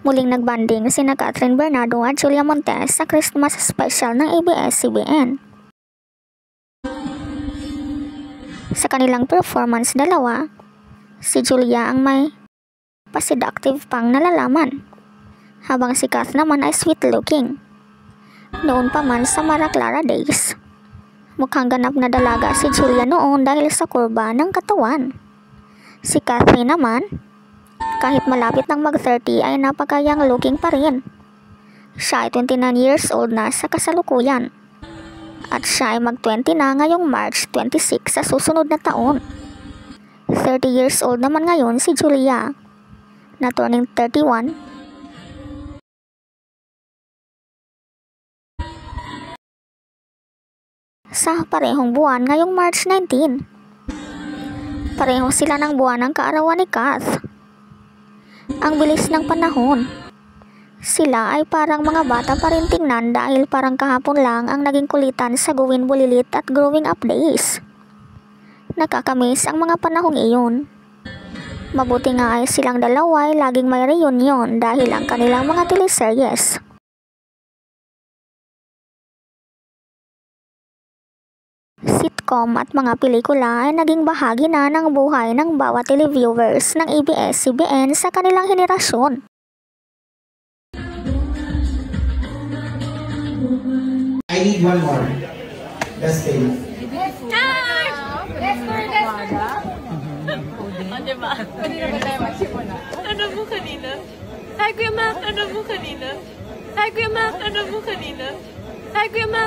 Muling nagbanding sina Catherine Bernardo at Julia Montes sa Christmas special ng ABS-CBN. Sa kanilang performance dalawa, si Julia ang may pa-seductive pang nalalaman, habang si Kath naman ay sweet-looking. Noon pa man sa Mara Clara days, mukhang ganap na dalaga si Julia noon dahil sa kurba ng katawan. Si Catherine naman, kahit malapit ng mag-30 ay napaka-young looking pa rin. Siya ay 29 years old na sa kasalukuyan. At siya ay mag-20 na ngayong March 26 sa susunod na taon. 30 years old naman ngayon si Julia, na turning 31. Sa parehong buwan ngayong March 19. Pareho sila ng buwan ng kaarawan ni Kath. Ang bilis ng panahon. Sila ay parang mga bata pa rin tingnan dahil parang kahapon lang ang naging kulitan sa gawin bulilit at growing up days. Nakakamiss ang mga panahong iyon. Mabuti nga ay silang dalawa ay laging may reunion dahil ang kanilang mga teleseryes. Sitcom at mga pelikula ay naging bahagi na ng buhay ng bawat televiewers ng ABS-CBN sa kanilang henerasyon. I need one more. Let's stay. Diba? Ano mo kanina? Hi, Kuya Mac! Ano mo kanina? Hi, Kuya Mac! Ano mo kanina? Hi, Kuya Mac!